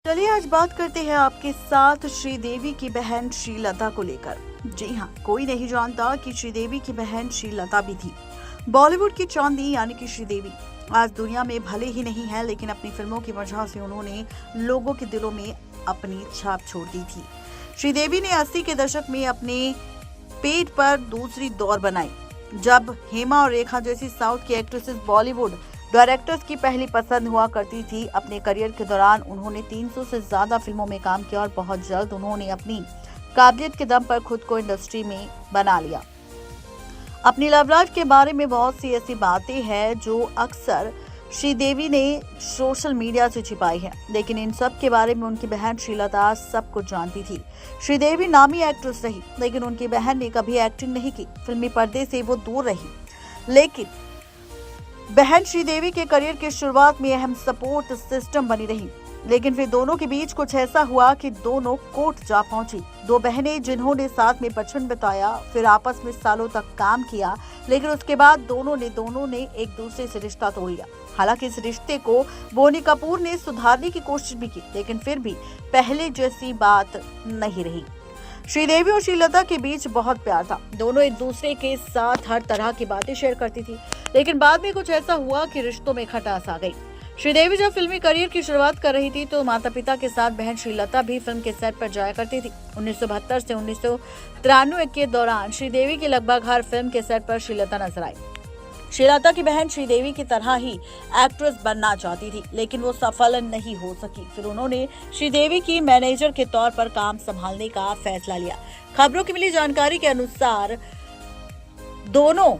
चलिए आज बात करते हैं आपके साथ श्रीदेवी की बहन श्रीलता को लेकर। जी हाँ, कोई नहीं जानता कि श्रीदेवी की बहन श्रीलता भी थी। बॉलीवुड की चांदी यानी कि श्रीदेवी आज दुनिया में भले ही नहीं है, लेकिन अपनी फिल्मों की वजह से उन्होंने लोगों के दिलों में अपनी छाप छोड़ दी थी। श्रीदेवी ने 80 के दशक में अपने पेट पर दूसरी दौर बनाई, जब हेमा और रेखा जैसी साउथ की एक्ट्रेसेस बॉलीवुड डायरेक्टर्स की पहली पसंद हुआ करती थी। अपने करियर के दौरान उन्होंने 300 से ज्यादा फिल्मों में काम किया और बहुत जल्द उन्होंने अपनी काबिलियत के दम पर खुद को इंडस्ट्री में बना लिया। अपनी लव लाइफ के बारे में बहुत सी ऐसी बातें हैं जो अक्सर श्रीदेवी ने सोशल मीडिया से छिपाई है, लेकिन इन सब के बारे में उनकी बहन श्रीलता सब कुछ जानती थी। श्रीदेवी नामी एक्ट्रेस रही, लेकिन उनकी बहन ने कभी एक्टिंग नहीं की। फिल्मी पर्दे से वो दूर रही, लेकिन बहन श्रीदेवी के करियर की शुरुआत में अहम सपोर्ट सिस्टम बनी रही। लेकिन फिर दोनों के बीच कुछ ऐसा हुआ कि दोनों कोर्ट जा पहुंची। दो बहनें जिन्होंने साथ में बचपन बिताया, फिर आपस में सालों तक काम किया, लेकिन उसके बाद दोनों ने एक दूसरे से रिश्ता तोड़ लिया। हालांकि इस रिश्ते को बोनी कपूर ने सुधारने की कोशिश भी की, लेकिन फिर भी पहले जैसी बात नहीं रही। श्रीदेवी और श्रीलता के बीच बहुत प्यार था। दोनों एक दूसरे के साथ हर तरह की बातें शेयर करती थी, लेकिन बाद में कुछ ऐसा हुआ कि रिश्तों में खटास आ गई। श्रीदेवी जब फिल्मी करियर की शुरुआत कर रही थी तो माता पिता के साथ बहन श्रीलता भी फिल्म के सेट पर जाया करती थी। 1972 से 1993 के दौरान श्रीदेवी की लगभग हर फिल्म के सेट पर श्रीलता नजर आई। श्रीलता की बहन श्रीदेवी की तरह ही एक्ट्रेस बनना चाहती थी, लेकिन वो सफल नहीं हो सकी। फिर उन्होंने श्रीदेवी की मैनेजर के तौर पर काम संभालने का फैसला लिया। खबरों की मिली जानकारी के अनुसार दोनों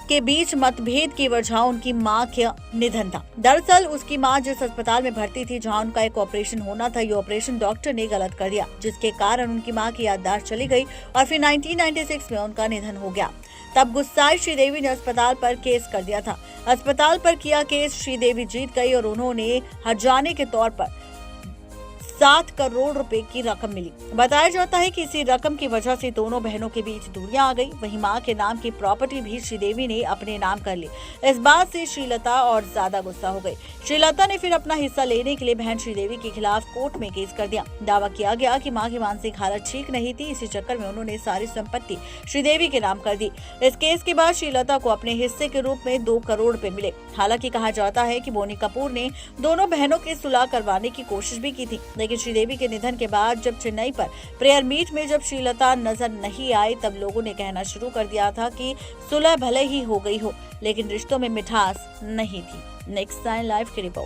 के बीच मतभेद की वजह उनकी मां का निधन था। दरअसल उसकी मां जिस अस्पताल में भर्ती थी, जहां उनका एक ऑपरेशन होना था, ये ऑपरेशन डॉक्टर ने गलत कर दिया, जिसके कारण उनकी मां की याददाश्त चली गई और फिर 1996 में उनका निधन हो गया। तब गुस्साई श्रीदेवी ने अस्पताल पर केस कर दिया था। अस्पताल पर किया केस श्रीदेवी जीत गई और उन्होंने हर्जाने के तौर पर 7 करोड़ रुपए की रकम मिली। बताया जाता है कि इसी रकम की वजह से दोनों बहनों के बीच दूरियां आ गई। वहीं मां के नाम की प्रॉपर्टी भी श्रीदेवी ने अपने नाम कर ली। इस बात से श्रीलता और ज्यादा गुस्सा हो गई। श्रीलता ने फिर अपना हिस्सा लेने के लिए बहन श्रीदेवी के खिलाफ कोर्ट में केस कर दिया। दावा किया गया कि मां की मानसिक हालत ठीक नहीं थी, इसी चक्कर में उन्होंने सारी संपत्ति श्रीदेवी के नाम कर दी। इस केस के बाद श्रीलता को अपने हिस्से के रूप में 2 करोड़ रुपए मिले। हालांकि कहा जाता है कि बोनी कपूर ने दोनों बहनों की सुलह करवाने की कोशिश भी की थी, लेकिन श्रीदेवी के निधन के बाद जब चेन्नई पर प्रेयर मीट में जब श्रीलता नजर नहीं आई, तब लोगों ने कहना शुरू कर दिया था कि सुलह भले ही हो गई हो, लेकिन रिश्तों में मिठास नहीं थी। नेक्स्ट टाइम लाइव की रिपोर्ट।